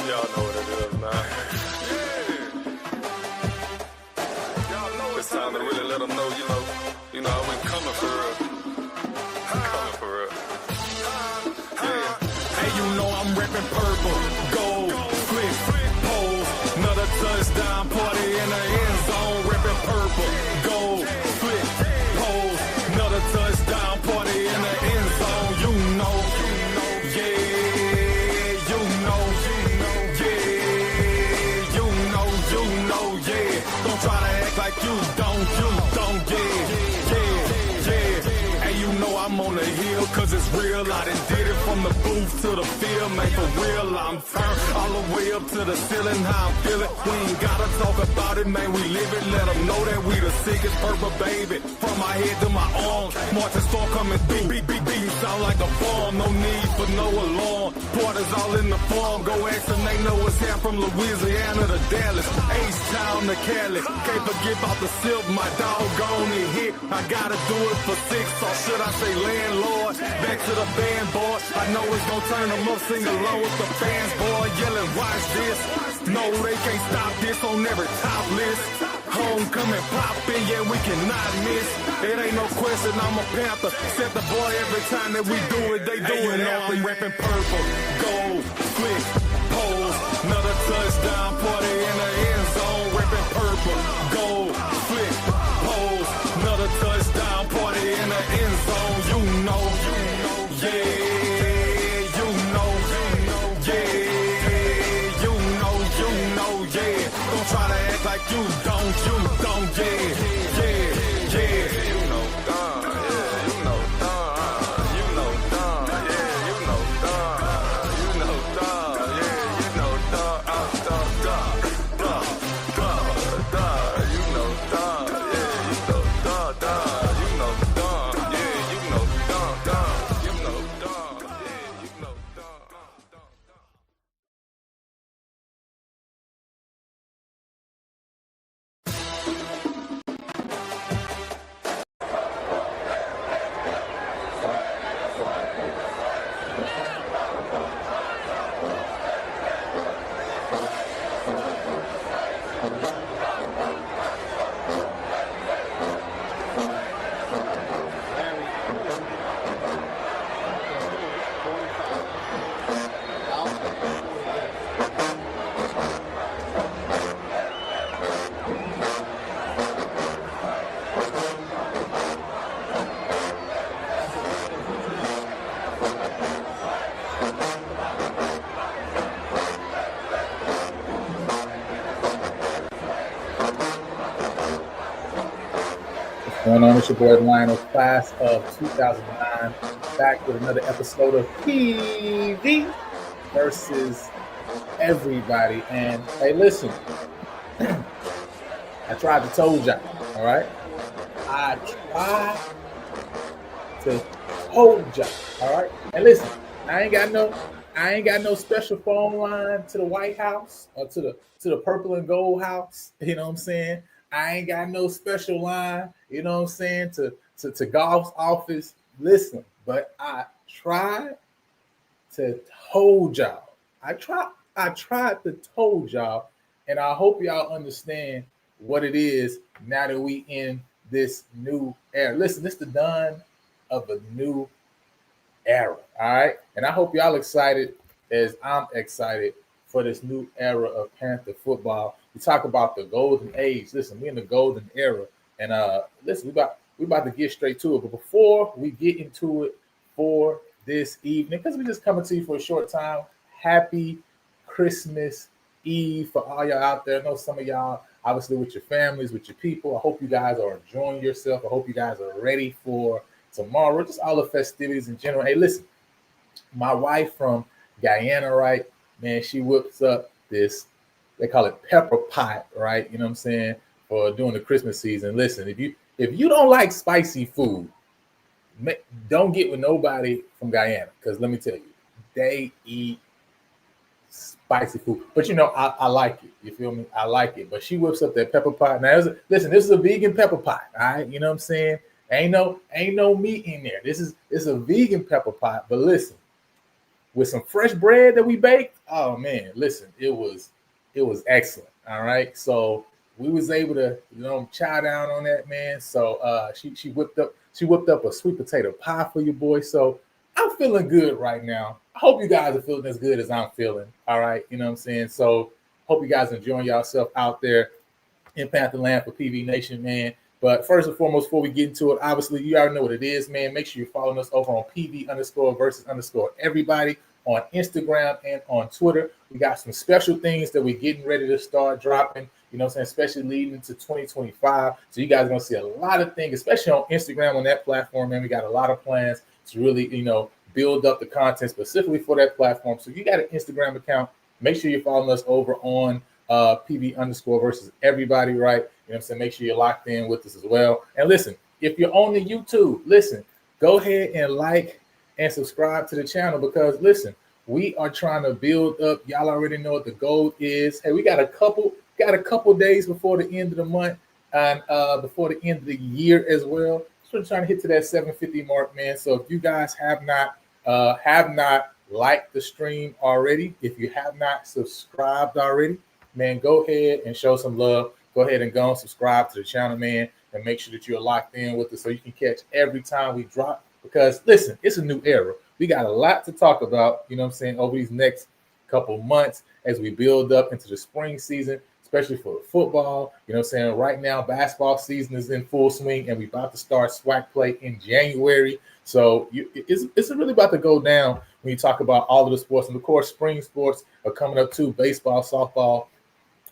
Y'all know what it is, man. Y'all know it's time to really let them know, you know, we coming for real. Coming for real. Yeah. Hey, you know I'm reppin' purple, gold, flick, pole, another touchdown party in the end zone. Reppin' purple, gold, flick, pole, another touchdown party in the end zone. You know, yeah, you know, yeah, you know, yeah. Don't try to act like you don't, yeah. Hey, you know I'm on the hill, cause it's real. I done did it from the booth to the field, man, for real. I'm turned all the way up to the ceiling, how I'm feeling. We ain't gotta talk about it, man, we live it. Let them know that we the sickest purple baby. From my head to my arms, Martin Storm coming through. Beat, sound like a bomb, no need for no alarm. Porters all in the farm, go ask them, they know what's here from Louisiana to Dallas. H-Town to Cali, can't forget about the silk, my doggone it hit. I gotta do it for 6, or should I say landlord? Back to the band, boy, I know it's gonna turn them up, sing along with the fans, boy, yelling, watch this. No, they can't stop this on every top list. Homecoming poppin', yeah, we cannot miss. It ain't no question, I'm a Panther. Set the boy every time that we do it, they do it. You know I'm reppin' purple, gold, flick, poles, another touchdown party in the end zone. Reppin' purple, gold, flick, poles, another touchdown party in the end zone. You know, yeah. Try to act like you don't, yeah. You know, Don, yeah, you know, Don, you know, Don, yeah, you know, Don, you know, Don, yeah, you know, Don, you know, Don, yeah, you know, Don, you know, Don, yeah, you know, Don, you know, Don, yeah, you know, Don. Going on, it's your boy Lionel, class of 2009, back with another episode of PV versus everybody. And hey, listen, I tried to told y'all, all right? I tried to told y'all, all right? And listen, I ain't got no special phone line to the White House or to the purple and gold house. You know what I'm saying? I ain't got no special line, you know what I'm saying, to Goff's office. Listen, but I tried to told y'all. I tried to told y'all, and I hope y'all understand what it is now that we in this new era. Listen, this is the dawn of a new era, all right? And I hope y'all excited as I'm excited for this new era of Panther football. We talk about the golden age. Listen, we're in the golden era. And listen, we about to get straight to it. But before we get into it for this evening, because we're just coming to you for a short time, happy Christmas Eve for all y'all out there. I know some of y'all, obviously, with your families, with your people. I hope you guys are enjoying yourself. I hope you guys are ready for tomorrow, just all the festivities in general. Hey, listen, my wife from Guyana, right? Man, she whips up this, they call it pepper pot, right? You know what I'm saying? For during the Christmas season. Listen, if you don't like spicy food, don't get with nobody from Guyana, because let me tell you, they eat spicy food. But you know, I like it. You feel me? I like it. But she whips up that pepper pot. Now, listen, this is a vegan pepper pot, all right? You know what I'm saying? Ain't no meat in there. It's a vegan pepper pot. But listen, with some fresh bread that we baked. Oh man, listen, it was excellent. All right, so we was able to chow down on that, man. So she whipped up a sweet potato pie for you, boy. So I'm feeling good right now. I hope you guys are feeling as good as I'm feeling. All right, you know what I'm saying. So hope you guys enjoying yourself out there in Panther land for PV Nation, man. But first and foremost, before we get into it, obviously you already know what it is, man. Make sure you're following us over on PV_versus_everybody on Instagram and on Twitter. We got some special things that we're getting ready to start dropping, you know what I'm saying, especially leading into 2025. So you guys are going to see a lot of things, especially on Instagram, on that platform, man. We got a lot of plans to really, build up the content specifically for that platform. So if you got an Instagram account, make sure you're following us over on PV_versus_everybody, right? You know what I'm saying? Make sure you're locked in with us as well. And listen, if you're on the YouTube, listen, go ahead and like and subscribe to the channel because listen, we are trying to build up. Y'all already know what the goal is. Hey, we got a couple days before the end of the month and before the end of the year as well. So we're trying to hit to that 750 mark, man. So if you guys have not liked the stream already, if you have not subscribed already, man, go ahead and show some love. Go ahead and go and subscribe to the channel, man, and make sure that you're locked in with us so you can catch every time we drop. Because listen, it's a new era. We got a lot to talk about, you know what I'm saying, over these next couple months as we build up into the spring season, especially for the football. You know what I'm saying? Right now, basketball season is in full swing, and we're about to start SWAC play in January. So it's really about to go down when you talk about all of the sports. And of course, spring sports are coming up too, baseball, softball.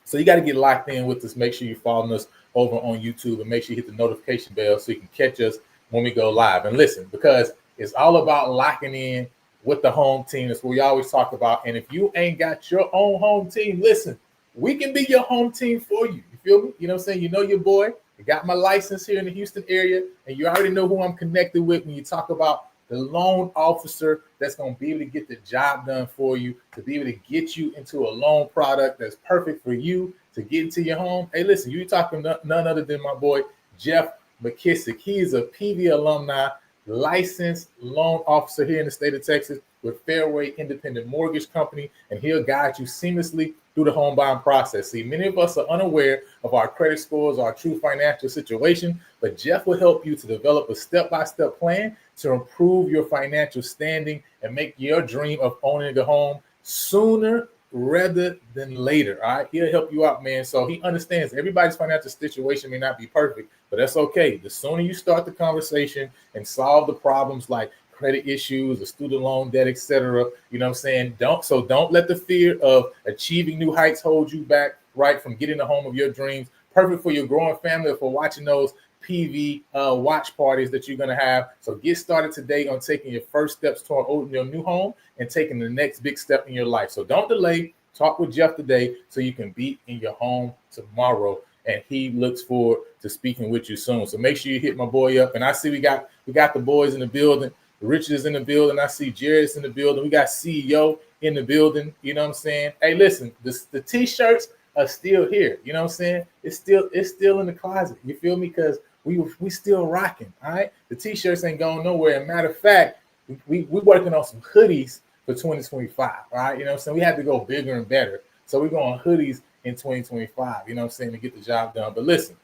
So you got to get locked in with us. Make sure you're following us over on YouTube and make sure you hit the notification bell so you can catch us when we go live. And listen, because it's all about locking in with the home team. That's what we always talk about. And if you ain't got your own home team, listen, we can be your home team for you. You feel me? You know what I'm saying? You know your boy. I got my license here in the Houston area, and you already know who I'm connected with when you talk about the loan officer that's going to be able to get the job done for you, to be able to get you into a loan product that's perfect for you to get into your home. Hey, listen, you're talking none other than my boy, Jeff McKissick. He is a PV alumni, licensed loan officer here in the state of Texas with Fairway Independent Mortgage Company, and he'll guide you seamlessly through the home buying process. See, many of us are unaware of our credit scores, our true financial situation, but Jeff will help you to develop a step-by-step plan to improve your financial standing and make your dream of owning a home sooner rather than later. All right, he'll help you out, man. So he understands everybody's financial situation may not be perfect, but that's okay. The sooner you start the conversation and solve the problems like credit issues, the student loan debt, etc. You know what I'm saying? Don't let the fear of achieving new heights hold you back, right, from getting the home of your dreams. Perfect for your growing family or for watching those PV watch parties that you're going to have. So get started today on taking your first steps toward owning your new home and taking the next big step in your life. So don't delay. Talk with Jeff today so you can be in your home tomorrow. And he looks forward to speaking with you soon. So make sure you hit my boy up. And I see we got the boys in the building. Rich is in the building. I see Jared's in the building. We got CEO in the building. You know what I'm saying? Hey, listen, the t-shirts are still here. You know what I'm saying? It's still in the closet. You feel me? Because we still rocking. All right. The t-shirts ain't going nowhere. And matter of fact, we working on some hoodies for 2025. All right. You know what I'm saying? We had to go bigger and better. So we're going hoodies in 2025. You know what I'm saying? To get the job done. But listen,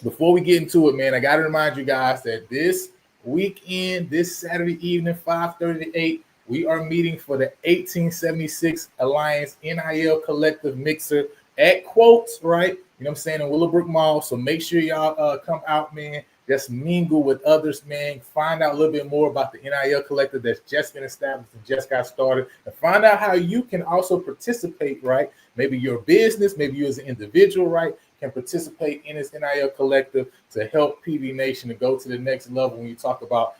before we get into it, man, I got to remind you guys that this weekend, this Saturday evening, 5:30 to 8, we are meeting for the 1876 Alliance NIL Collective Mixer at Quotes, right? You know what I'm saying, in Willowbrook Mall. So make sure y'all come out, man. Just mingle with others, man. Find out a little bit more about the NIL Collective that's just been established and just got started. And find out how you can also participate, right? Maybe your business, maybe you as an individual, right, can participate in this NIL Collective to help PV Nation to go to the next level when you talk about,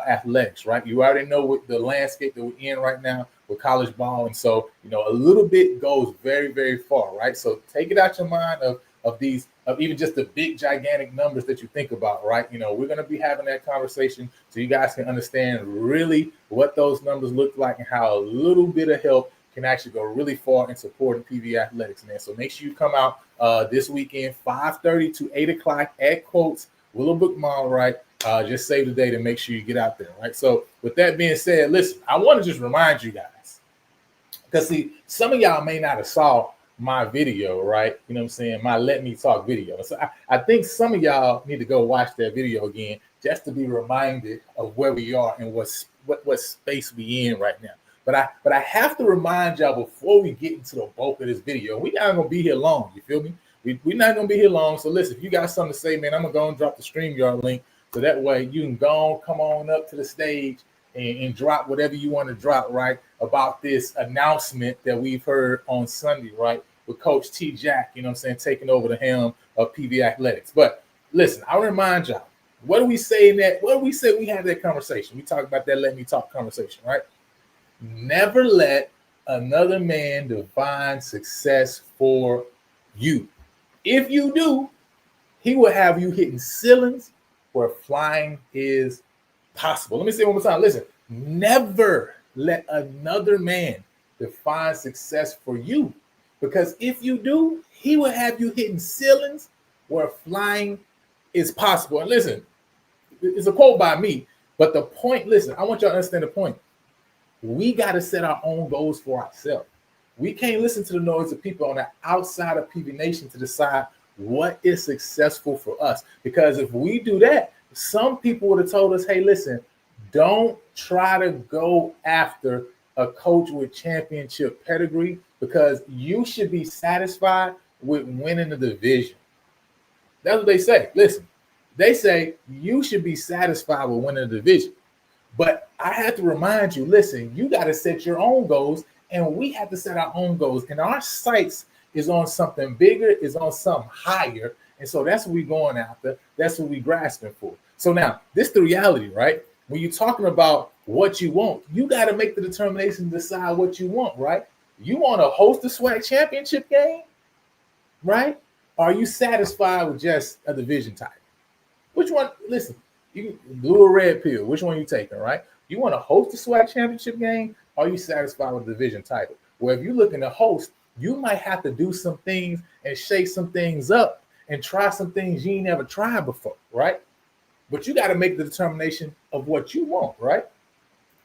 athletics, right? You already know what the landscape that we're in right now with college ball. And so, a little bit goes very, very far, right? So take it out your mind of even just the big, gigantic numbers that you think about, right? We're going to be having that conversation so you guys can understand really what those numbers look like and how a little bit of help can actually go really far in supporting PV athletics, man. So make sure you come out this weekend, 5:30 to 8 o'clock at Quotes, Willowbrook Mall, right? Just save the date and make sure you get out there, right? So with that being said, listen, I want to just remind you guys, because see, some of y'all may not have saw my video, right? You know what I'm saying? My Let Me Talk video. So I think some of y'all need to go watch that video again just to be reminded of where we are and what space we in right now. But I have to remind y'all before we get into the bulk of this video, we're not going to be here long. You feel me? We're not going to be here long. So listen, if you got something to say, man, I'm going to go and drop the StreamYard link. So that way you can go come on up to the stage and drop whatever you want to drop, right, about this announcement that we've heard on Sunday, right, with Coach T. Jack, you know what I'm saying, taking over the helm of PV Athletics. But listen, I'll remind y'all, what do we say in that? What do we say we had that conversation? We talked about that Let Me Talk conversation, right? Never let another man define success for you. If you do, he will have you hitting ceilings where flying is possible. Let me say it one more time. Listen, never let another man define success for you, because if you do, he will have you hitting ceilings where flying is possible. And listen, it's a quote by me, but the point, listen, I want y'all to understand the point. We got to set our own goals for ourselves. We can't listen to the noise of people on the outside of PV Nation to decide what is successful for us. Because if we do that, some people would have told us, hey, listen, don't try to go after a coach with championship pedigree, because you should be satisfied with winning the division. That's what they say. Listen, they say you should be satisfied with winning the division. But I have to remind you, listen, you got to set your own goals, and we have to set our own goals. And our sights is on something bigger, is on something higher. And so that's what we're going after. That's what we're grasping for. So now, this is the reality, right? When you're talking about what you want, you got to make the determination to decide what you want, right? You want to host the SWAC championship game, right? Are you satisfied with just a division title? Which one? Listen, you blue or red pill. Which one you taking, right? You want to host the SWAC championship game? Or are you satisfied with the division title? Well, if you're looking to host, you might have to do some things and shake some things up and try some things you ain't never tried before, right? But you got to make the determination of what you want, right?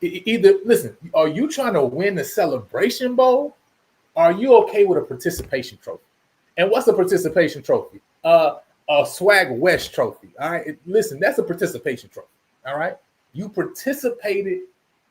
Either, listen, are you trying to win the Celebration Bowl? Or are you okay with a participation trophy? And what's a participation trophy? A Swag West trophy, all right? Listen, that's a participation trophy, all right? You participated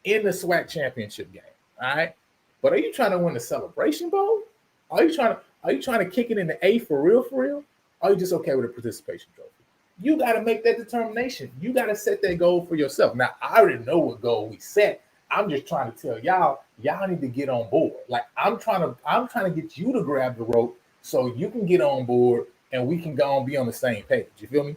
in the SWAC championship game, all right? But are you trying to win the Celebration Bowl? Are you trying to kick it in the A for real? Or are you just okay with a participation trophy? You got to make that determination. You got to set that goal for yourself. Now, I already know what goal we set. I'm just trying to tell y'all need to get on board. Like I'm trying to get you to grab the rope so you can get on board and we can go and be on the same page. You feel me?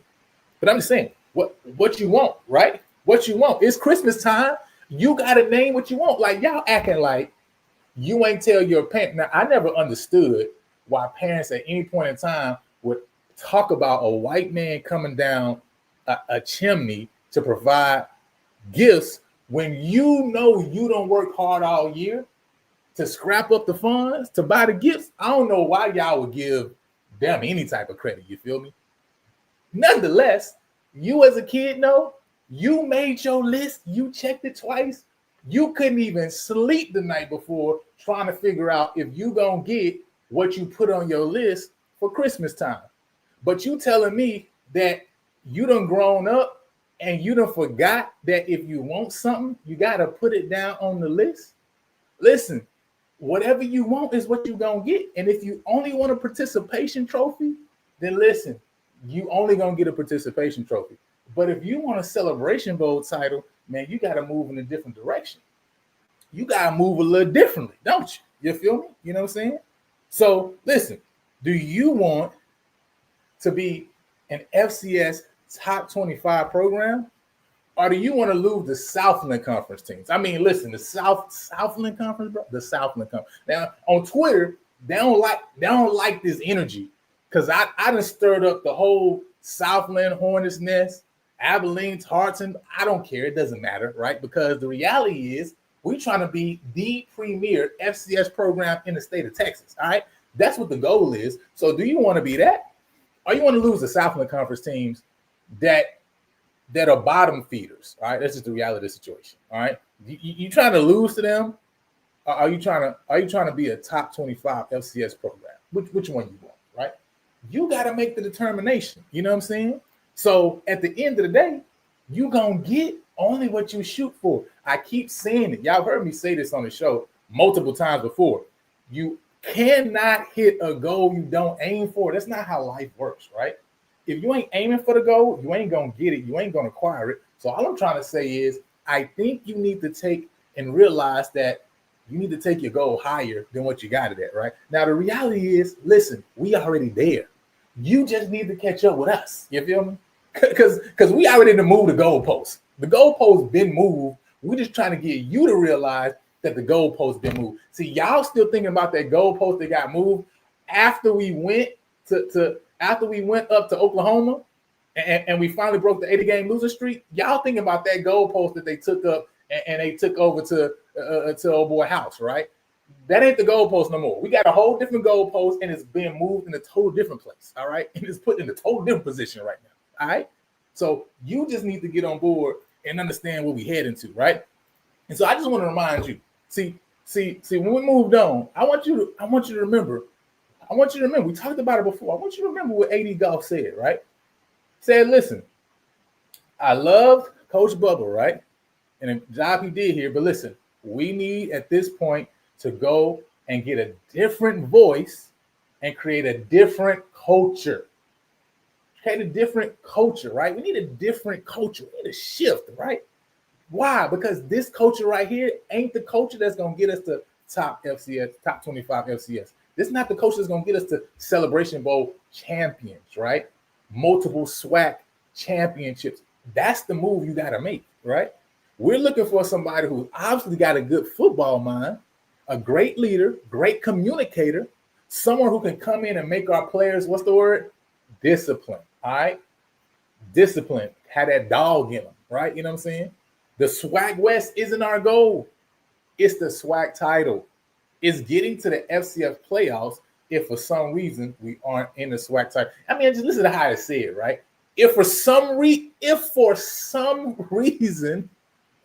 But I'm just saying, what you want, right? What you want. It's Christmas time. You got to name what you want. Like y'all acting like you ain't tell your parent. Now, I never understood why parents at any point in time would talk about a white man coming down a chimney to provide gifts when you know you don't work hard all year to scrap up the funds to buy the gifts. I don't know why y'all would give them any type of credit. You feel me? Nonetheless, you as a kid know you made your list. You checked it twice. You couldn't even sleep the night before trying to figure out if you gonna get what you put on your list for Christmas time. But you telling me that you done grown up and you done forgot that if you want something, you got to put it down on the list? Listen, whatever you want is what you going to get. And if you only want a participation trophy, then listen, you only going to get a participation trophy. But if you want a Celebration Bowl title, man, you got to move in a different direction. You got to move a little differently, don't you? You feel me? You know what I'm saying? So listen, do you want to be an FCS top 25 program, or do you want to lose the Southland Conference teams? I mean, listen, the Southland Conference, bro, the Southland Conference. Now on Twitter, they don't like this energy because I done stirred up the whole Southland Hornets nest, Abilene's Hearts, and I don't care. It doesn't matter, right? Because the reality is we're trying to be the premier FCS program in the state of Texas. All right, that's what the goal is. So do you want to be that? Or you want to lose the Southland Conference teams that that are bottom feeders. All right, that's just the reality of the situation. All right, you trying to lose to them? Or are you trying to be a top 25 FCS program? Which one you want? Right? You got to make the determination. You know what I'm saying? So at the end of the day, you gonna get only what you shoot for. I keep saying it. Y'all heard me say this on the show multiple times before. You cannot hit a goal you don't aim for. That's not how life works, right? If you ain't aiming for the goal, you ain't gonna get it. You ain't gonna acquire it. So all I'm trying to say is, I think you need to take and realize that you need to take your goal higher than what you got it at, right? Now, the reality is, listen, we already there. You just need to catch up with us. You feel me? Because we already to move the goalpost. The goalpost been moved. We're just trying to get you to realize that the goalpost been moved. See, y'all still thinking about that goalpost that got moved after we went up to Oklahoma and we finally broke the 80-game losing streak. Y'all thinking about that goalpost that they took up and they took over to old boy house, right? That ain't the goalpost no more. We got a whole different goalpost and it's being moved in a total different place, all right? And it's put in a total different position right now, all right? So you just need to get on board and understand what we head into, right? And so I just want to remind you, see, when we moved on, I want you to remember, we talked about it before. I want you to remember what D.O.G.s said, right? Said, listen, I love Coach Bubba, right? And the job he did here, but listen, we need at this point to go and get a different voice and create a different culture. Create a different culture, right? We need a different culture. We need a shift, right? Why? Because this culture right here ain't the culture that's going to get us to top FCS, top 25 FCS. This is not the culture that's going to get us to Celebration Bowl champions, right? Multiple SWAC championships. That's the move you got to make, right? We're looking for somebody who obviously got a good football mind, a great leader, great communicator, someone who can come in and make our players, what's the word? Discipline, all right? Discipline, had that dog in them, right? You know what I'm saying? The SWAC West isn't our goal. It's the SWAC title. It's getting to the FCS playoffs if for some reason we aren't in the SWAC title. I mean, just listen to how it's said, right? If for some reason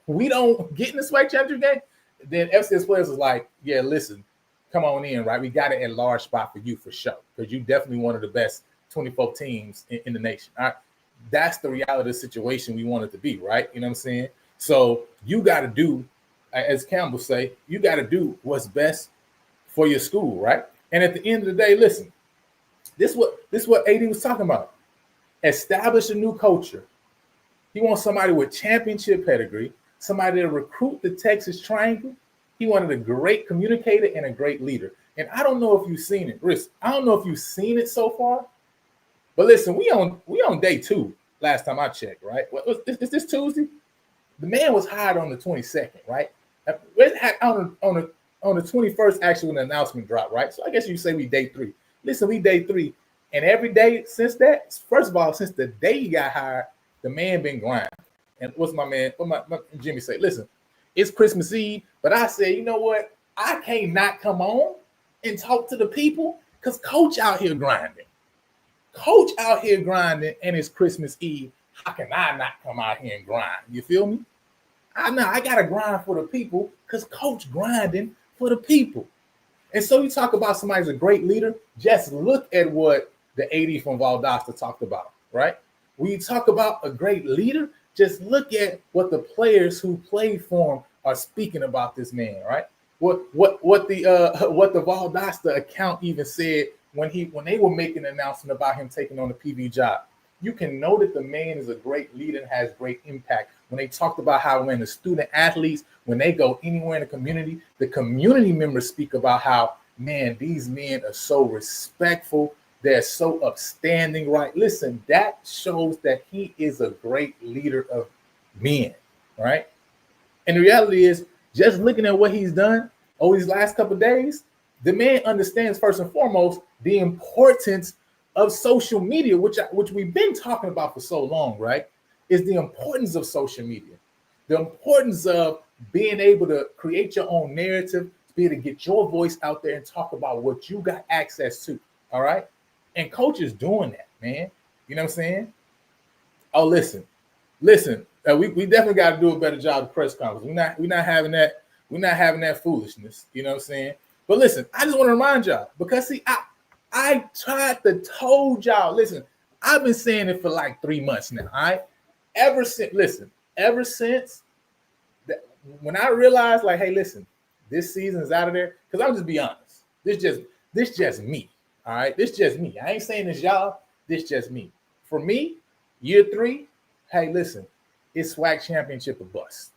we don't get in the SWAC championship game, then FCS players is like, yeah, listen, come on in, right? We got it at large spot for you for sure, because you definitely one of the best 24 teams in the nation. All right? That's the reality of the situation we want it to be, right? You know what I'm saying? So you got to do, as Campbell say, you got to do what's best for your school, right? And at the end of the day, listen, this is what AD was talking about. Establish a new culture. He wants somebody with championship pedigree, somebody to recruit the Texas Triangle. He wanted a great communicator and a great leader. And I don't know if you've seen it, Chris. I don't know if you've seen it so far. But listen, we on day 2. Last time I checked, right? Is this Tuesday? The man was hired on the 22nd, right? On the 21st, actually, when the announcement dropped, right? So I guess you say we day 3. Listen, we day 3, and every day since that, first of all, since the day he got hired, the man been grinding. And what's my man? What my Jimmy say? Listen, it's Christmas Eve, but I said, you know what? I can't not come on and talk to the people because Coach out here grinding. Coach out here grinding, and it's Christmas Eve. How can I not come out here and grind? You feel me? I know I gotta grind for the people because Coach grinding for the people. And so you talk about somebody's a great leader. Just look at what the AD from Valdosta talked about, right? When you talk about a great leader, just look at what the players who played for him are speaking about this man, right? What the Valdosta account even said when they were making an announcement about him taking on the PV job. You can know that the man is a great leader and has great impact. When they talked about how when the student athletes, when they go anywhere in the community members speak about how, man, these men are so respectful. They're so upstanding, right? Listen, that shows that he is a great leader of men, right? And the reality is, just looking at what he's done over these last couple of days, the man understands first and foremost the importance of social media, which we've been talking about for so long, right? Is the importance of social media, the importance of being able to create your own narrative, to be able to get your voice out there and talk about what you got access to, all right? And Coach is doing that, man. You know what I'm saying? Oh, listen, listen, we definitely got to do a better job of press conference. We're not having that. We're not having that foolishness. You know what I'm saying? But listen, I just want to remind y'all because see, I tried to told y'all. Listen, I've been saying it for like 3 months now. All right, ever since that, when I realized, like, hey, listen, this season is out of there. Because I'm just be honest, this just me. All right, this just me. I ain't saying this y'all. This just me. For me, year 3. Hey, listen, it's SWAC championship or bust.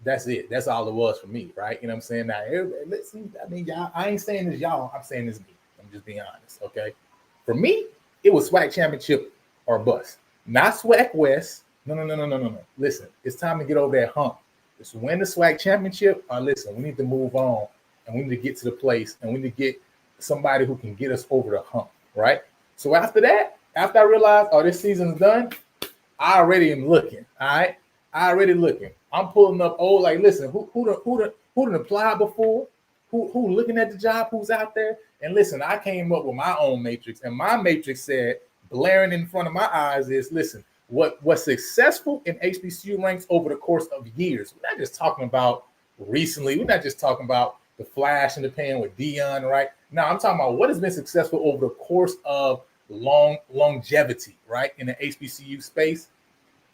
That's it. That's all it was for me, right? You know what I'm saying? Now, listen, I mean, y'all, I ain't saying this y'all. I'm saying this me. I'm just being honest, okay? For me, it was SWAC championship or bust. Not SWAC West. No. Listen, it's time to get over that hump. It's win the SWAC championship, or listen, we need to move on, and we need to get to the place, and we need to get somebody who can get us over the hump, right? So after that, after I realized, oh, this season's done, I already am looking, all right? I already looking. I'm pulling up, like, listen, who done applied before? Who looking at the job, who's out there? And listen, I came up with my own matrix, and my matrix said, blaring in front of my eyes is, listen, what's successful in HBCU ranks over the course of years. We're not just talking about recently. We're not just talking about the flash in the pan with Dion, right? No, I'm talking about what has been successful over the course of longevity, right, in the HBCU space.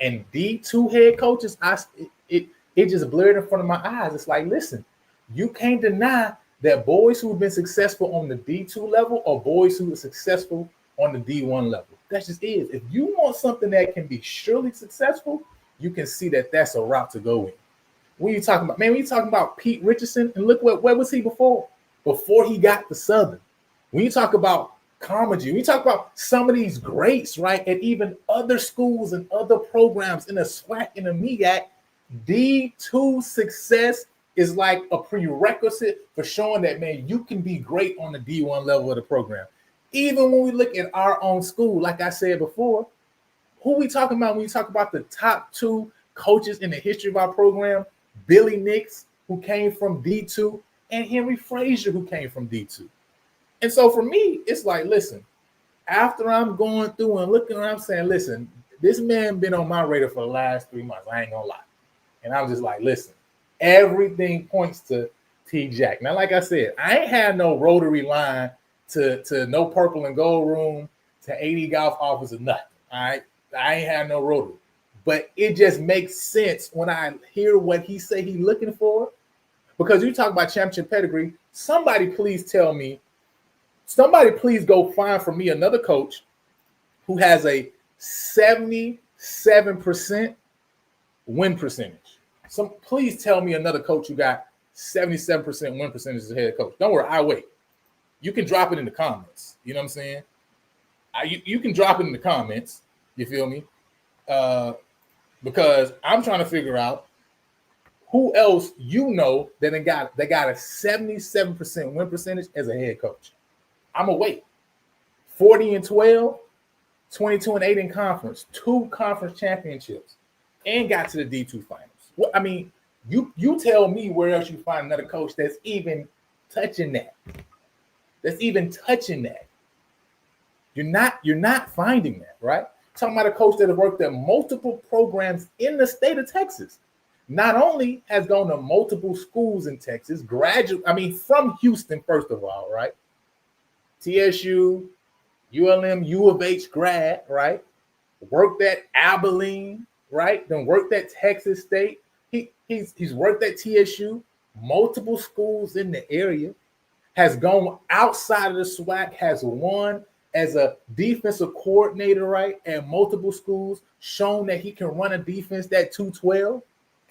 And D2 head coaches, it just blurred in front of my eyes. It's like, listen, you can't deny that boys who've been successful on the D2 level are boys who are successful on the D1 level. That just is. If you want something that can be surely successful, you can see that that's a route to go in. When you talking about, man, when you talking about Pete Richardson, and look where was he before he got to Southern. When you talk about Carmody, when you talk about some of these greats, right, and even other schools and other programs in a SWAC and a MEAC, D2 success is like a prerequisite for showing that, man, you can be great on the D1 level of the program. Even when we look at our own school, like I said before, who we talking about when we talk about the top 2 coaches in the history of our program? Billy Nix, who came from D2, and Henry Frazier, who came from D2. And so for me, it's like, listen, after I'm going through and looking around, I'm saying, listen, this man been on my radar for the last 3 months. I ain't gonna lie. And I'm just like, listen, everything points to T. Jack. Now, like I said, I ain't had no rotary line to no purple and gold room to 80 golf office or nothing. All right. I ain't had no rotary. But it just makes sense when I hear what he say he looking for. Because you talk about championship pedigree, somebody please go find for me another coach who has a 77% win percentage. Please tell me another coach who got 77% win percentage as a head coach. Don't worry, I'll wait. You can drop it in the comments. You know what I'm saying? You can drop it in the comments. You feel me? Because I'm trying to figure out who else that got a 77% win percentage as a head coach. I'm gonna wait. 40-12, 22-8 in conference, 2 conference championships, and got to the D2 finals. Well, I mean, you tell me where else you find another coach that's even touching that. You're not finding that, right? Talking about a coach that has worked at multiple programs in the state of Texas. Not only has gone to multiple schools in Texas, from Houston, first of all, right? TSU, ULM, U of H grad, right? Worked at Abilene, right? Then worked at Texas State. He's worked at TSU, multiple schools in the area, has gone outside of the SWAC, has won as a defensive coordinator, right, at multiple schools, shown that he can run a defense that 212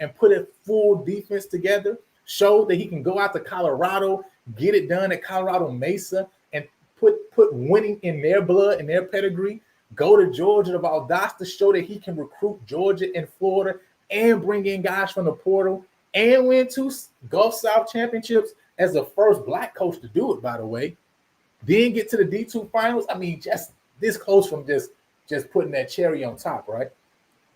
and put a full defense together, showed that he can go out to Colorado, get it done at Colorado Mesa, and put winning in their blood and their pedigree, go to Georgia to Valdosta, show that he can recruit Georgia and Florida and bring in guys from the portal and win 2 Gulf South championships as the first Black coach to do it, by the way. Then get to the D2 finals. I mean, just this close from just putting that cherry on top, right?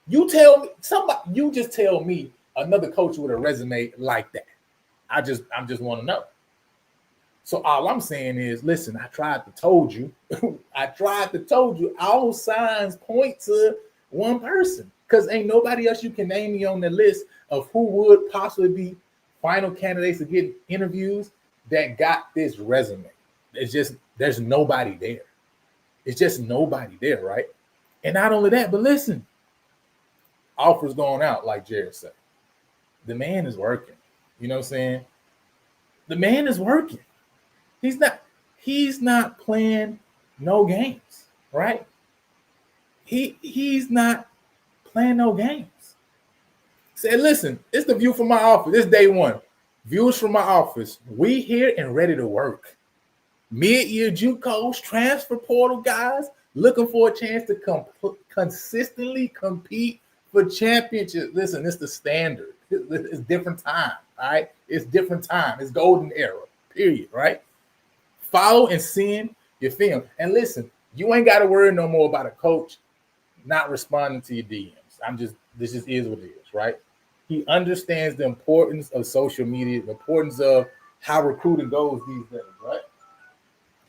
You just tell me another coach with a resume like that. I just want to know. So all I'm saying is, listen, I tried to told you. All signs point to One person. Because ain't nobody else you can name me on the list of who would possibly be final candidates to get interviews that got this resume. It's just, there's nobody there. It's just nobody there, right? And not only that, but listen, offers going out, like Jared said. The man is working. You know what I'm saying? The man is working. He's not playing no games, right? He's not playing no games. Say, listen, it's the view from my office. It's day one. Views from my office. We here and ready to work. Mid-year JUCOs, transfer portal guys, looking for a chance to consistently compete for championships. Listen, it's the standard. It's different time, all right? It's different time. It's golden era, period, right? Follow and send your film. And listen, you ain't got to worry no more about a coach not responding to your DMs. This just is what it is, right? He understands the importance of social media, the importance of how recruiting goes these days, right?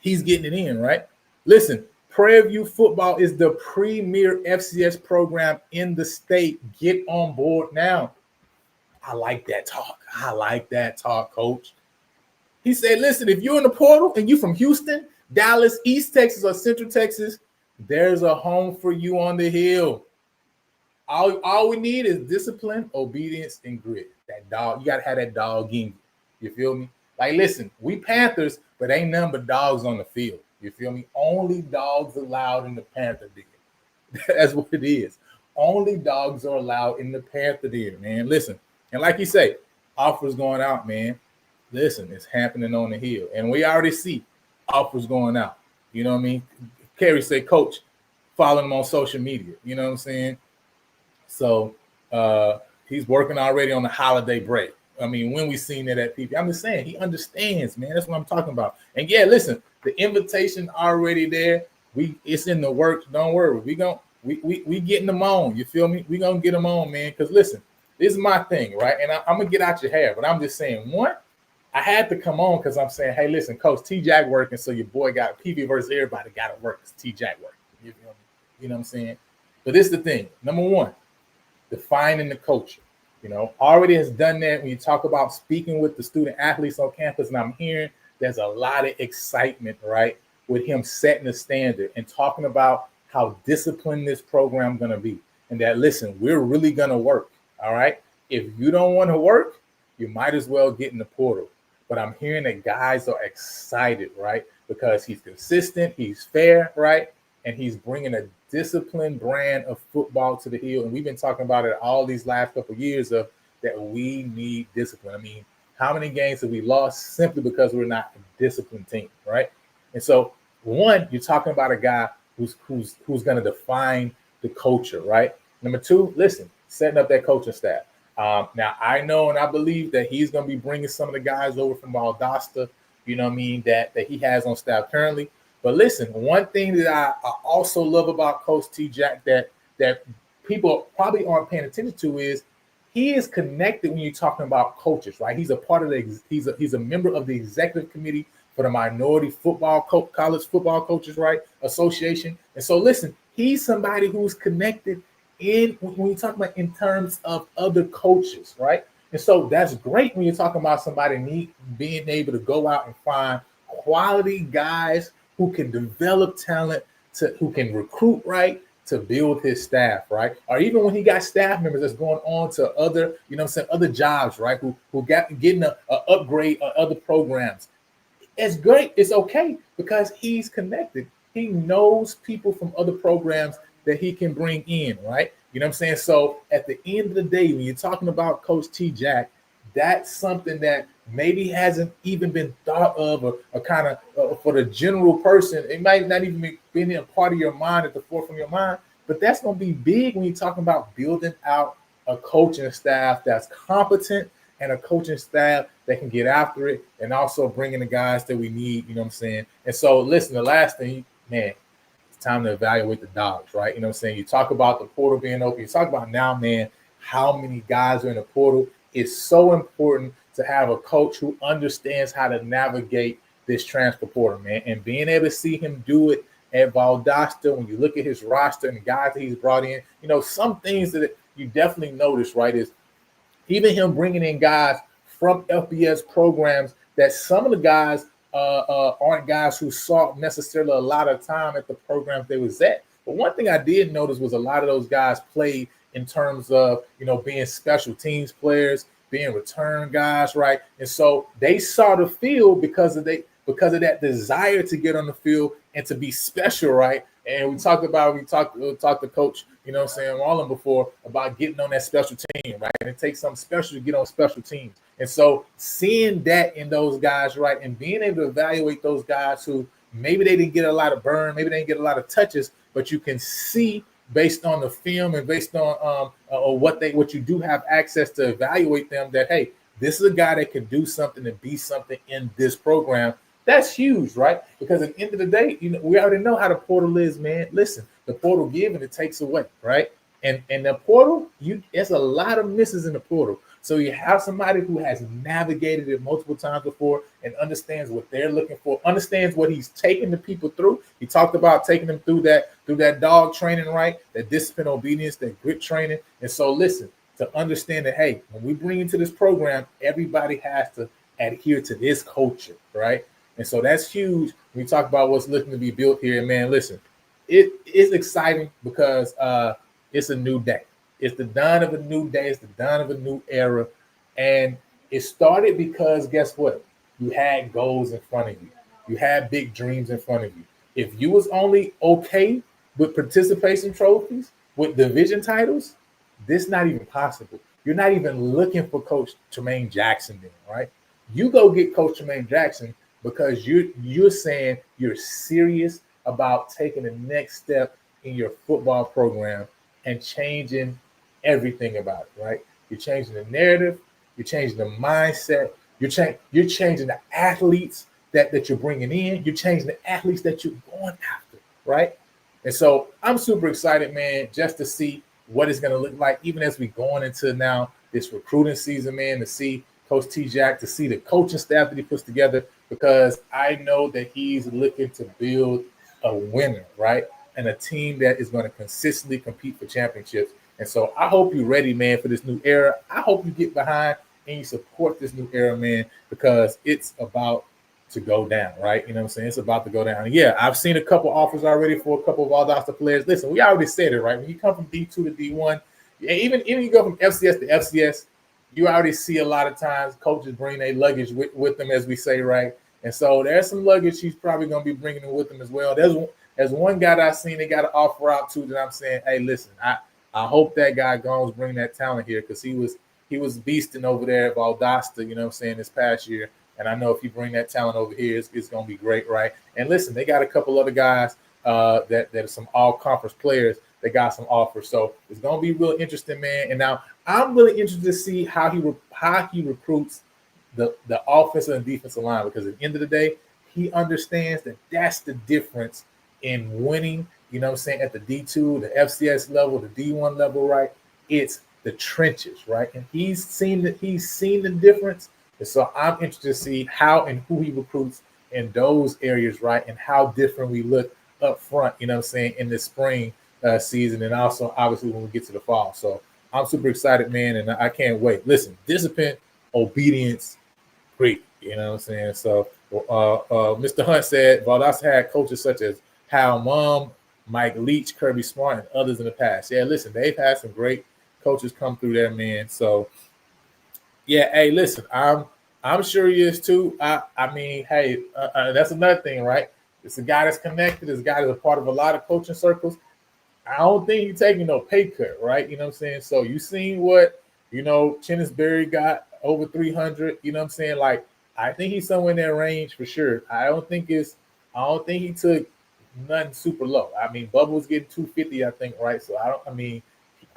He's getting it in, right? Listen, Prairie View football is the premier FCS program in the state. Get on board now. I like that talk, coach. He said, listen, if you're in the portal and you're from Houston, Dallas, East Texas, or Central Texas, there's a home for you on the hill. All we need is discipline, obedience, and grit. That dog, you got to have that dog in you. You feel me? Like, listen, we Panthers, but ain't none but dogs on the field. You feel me? Only dogs allowed in the Panther den. That's what it is. Only dogs are allowed in the Panther den, man. Listen, and like you say, offers going out, man. Listen, it's happening on the hill. And we already see offers going out. You know what I mean? Kerry said, coach, follow him on social media. You know what I'm saying? So he's working already on the holiday break. I mean, when we seen it at PV, I'm just saying he understands, man. That's what I'm talking about. And yeah, listen, the invitation already there. It's in the works. Don't worry. We getting them on. You feel me? We gonna get them on, man. Because listen, this is my thing, right? And I'm gonna get out your hair, but I'm just saying, one, I had to come on because I'm saying, hey, listen, Coach T Jack working, so your boy got PV versus everybody got to work because T Jack working. You feel me? You know what I'm saying? But this is the thing. Number one, defining the culture. You know, already has done that when you talk about speaking with the student athletes on campus, and I'm hearing there's a lot of excitement, right, with him setting the standard and talking about how disciplined this program going to be. And that, listen, we're really going to work, all right? If you don't want to work, you might as well get in the portal. But I'm hearing that guys are excited, right, because he's consistent, he's fair, right, and he's bringing a disciplined brand of football to the hill. And we've been talking about it all these last couple of years of that we need discipline. I mean, how many games have we lost simply because we're not a disciplined team, right? And so, one, you're talking about a guy who's going to define the culture, right? Number two, listen, setting up that coaching staff. Now, I know and I believe that he's going to be bringing some of the guys over from Valdosta, you know what I mean, that he has on staff currently. But listen, one thing that I also love about Coach T Jack that people probably aren't paying attention to is he is connected when you're talking about coaches, right? He's a part of he's a member of the executive committee for the Minority Football College Football Coaches, right, Association. And so listen, he's somebody who's connected in when you talk about in terms of other coaches, right? And so that's great when you're talking about somebody being able to go out and find quality guys who can develop talent, who can recruit right, to build his staff, right? Or even when he got staff members that's going on to other, you know what I'm saying, other jobs, right? Who getting a upgrade on other programs. It's great. It's okay because he's connected. He knows people from other programs that he can bring in, right? You know what I'm saying? So at the end of the day, when you're talking about Coach T Jack, that's something that maybe hasn't even been thought of or kind of for the general person. It might not even be being a part of your mind at the forefront of your mind, but that's going to be big when you're talking about building out a coaching staff that's competent and a coaching staff that can get after it and also bringing the guys that we need, you know what I'm saying? And so, listen, the last thing, man, it's time to evaluate the dogs, right? You know what I'm saying? You talk about the portal being open. You talk about now, man, how many guys are in the portal. It's so important to have a coach who understands how to navigate this transfer portal, man, and being able to see him do it at Valdosta, when you look at his roster and the guys that he's brought in, some things that you definitely notice, right, is even him bringing in guys from FBS programs that some of the guys aren't guys who saw necessarily a lot of time at the programs they was at. But one thing I did notice was a lot of those guys played in terms of, being special teams players, being return guys, right? And so they saw the field because of that desire to get on the field and to be special, right? And we talked to Coach, Marlon before about getting on that special team, right? And it takes something special to get on special teams. And so seeing that in those guys, right, and being able to evaluate those guys who maybe they didn't get a lot of burn, maybe they didn't get a lot of touches, but you can see based on the film and based on what you do have access to evaluate them that, hey, this is a guy that can do something and be something in this program. That's huge, right? Because at the end of the day, we already know how the portal is, man. Listen, the portal gives and it takes away, right? And the portal, there's a lot of misses in the portal. So you have somebody who has navigated it multiple times before and understands what they're looking for, understands what he's taking the people through. He talked about taking them through that dog training, right? That discipline, obedience, that grit training. And so listen, to understand that, hey, when we bring into this program, everybody has to adhere to this culture, right? And so that's huge when we talk about what's looking to be built here. And man, listen, it is exciting because it's a new day. It's the dawn of a new day. It's the dawn of a new era. And it started because guess what? You had goals in front of you. You had big dreams in front of you. If you was only okay with participation trophies, with division titles, this not even possible. You're not even looking for Coach Tremaine Jackson then, right? You go get Coach Tremaine Jackson because you're saying you're serious about taking the next step in your football program and changing everything about it, right? You're changing the narrative, you're changing the mindset, you're changing the athletes that you're bringing in, you're changing the athletes that you're going after, right? And so I'm super excited, man, just to see what it's going to look like, even as we going into now this recruiting season, man, to see Coach T. Jack, to see the coaching staff that he puts together, because I know that he's looking to build a winner, right? And a team that is going to consistently compete for championships. And so I hope you're ready, man, for this new era. I hope you get behind and you support this new era, man, because it's about to go down, right? You know what I'm saying? It's about to go down. And yeah, I've seen a couple offers already for a couple of Valdosta players. Listen, we already said it, right? When you come from D2 to D1, even you go from FCS to FCS, you already see a lot of times coaches bring their luggage with them, as we say, right? And so there's some luggage he's probably going to be bringing in with him as well. There's one guy that I've seen they got an offer out to that I'm saying, hey, listen, I hope that guy goes bring that talent here, because he was beasting over there at Valdosta, you know what I'm saying, this past year. And I know if you bring that talent over here, it's going to be great, right? And listen, they got a couple other guys that are some all-conference players that got some offers. So it's going to be real interesting, man. And now I'm really interested to see how he recruits the offensive and defensive line, because at the end of the day, he understands that that's the difference in winning, you know what I'm saying, at the D2, the FCS level, the D1 level, right? It's the trenches, right? And he's seen the difference. And so I'm interested to see how and who he recruits in those areas, right? And how different we look up front, you know what I'm saying, in the spring season, and also obviously when we get to the fall. So I'm super excited, man, and I can't wait. Listen, discipline, obedience, great, you know what I'm saying? So Mr. Hunt said Valdosta had coaches such as Hal Mum, Mike Leach, Kirby Smart, and others in the past. Yeah, listen, they've had some great coaches come through there, man. So yeah, hey, listen, I'm sure he is too. I mean, hey, that's another thing, right? It's a guy that's connected. It's a guy that's a part of a lot of coaching circles. I don't think he's taking no pay cut, right? You know what I'm saying? So you seen what, Chennis Berry got over 300, you know what I'm saying? Like, I think he's somewhere in that range for sure. I don't think he took nothing super low. I mean, Bubba was getting 250, I think, right? So I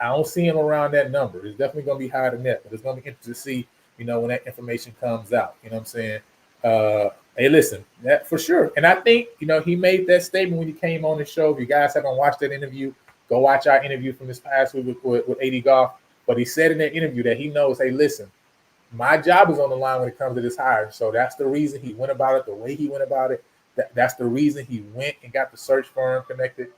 don't see him around that number. It's definitely going to be higher than that, but it's going to be interesting to see, when that information comes out. You know what I'm saying? Hey, listen, that for sure. And I think, he made that statement when he came on the show. If you guys haven't watched that interview, go watch our interview from this past week with Anton Goff. But he said in that interview that he knows, hey, listen, my job is on the line when it comes to this hire. So that's the reason he went about it the way he went about it. That's the reason he went and got the search firm connected.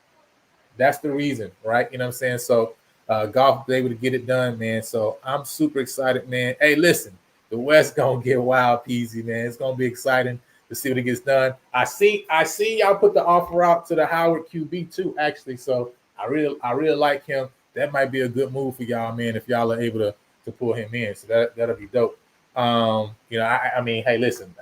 That's the reason, right? You know what I'm saying? So Goff was able to get it done, man. So I'm super excited, man. Hey, listen, the West gonna get wild, peasy, man. It's gonna be exciting to see what it gets done. I see y'all put the offer out to the Howard QB too, actually. So I really like him. That might be a good move for y'all, man, if y'all are able to pull him in. So that'll be dope. You know, I mean, hey, listen,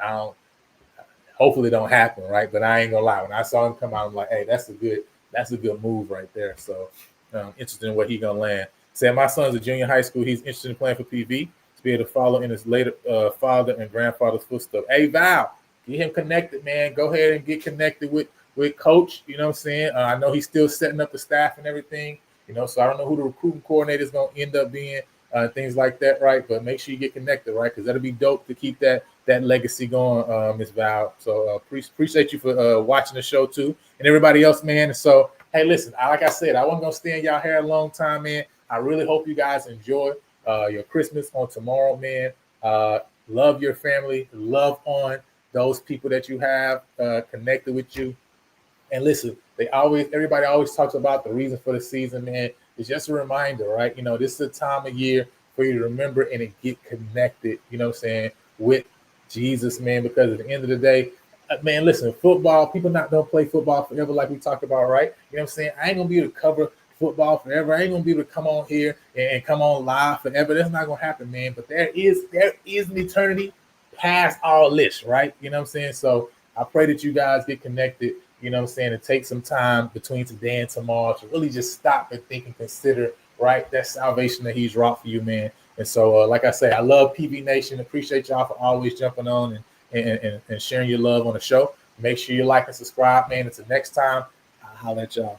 hopefully it don't happen, right? But I ain't gonna lie. When I saw him come out, I'm like, hey, that's a good move right there. So interested in what he gonna land. Say my son's a junior high school. He's interested in playing for PV to be able to follow in his later father and grandfather's footsteps. Hey, Val, get him connected, man. Go ahead and get connected with Coach. You know what I'm saying? I know he's still setting up the staff and everything. You know, so I don't know who the recruiting coordinator is gonna end up being, things like that, right? But make sure you get connected, right? Because that'll be dope to keep that legacy going, Miss Val. So appreciate you for watching the show too, and everybody else, man. And so, hey, listen, like I said, I wasn't gonna stay in y'all hair a long time, man. I really hope you guys enjoy your Christmas on tomorrow, man. Love your family, love on those people that you have connected with you. And listen, everybody always talks about the reason for the season, man. It's just a reminder, right? You know, this is a time of year for you to remember and to get connected, you know what I'm saying, with Jesus, man, because at the end of the day, man, listen, football, people not going to play football forever like we talked about, right? You know what I'm saying? I ain't going to be able to cover football forever. I ain't going to be able to come on here and come on live forever. That's not going to happen, man. But there is an eternity past all this, right? You know what I'm saying? So I pray that you guys get connected, you know what I'm saying, and take some time between today and tomorrow to really just stop and think and consider, right, that salvation that he's wrought for you, man. And so, like I say, I love PV Nation. Appreciate y'all for always jumping on and sharing your love on the show. Make sure you like and subscribe, man. Until next time, I'll holler at y'all.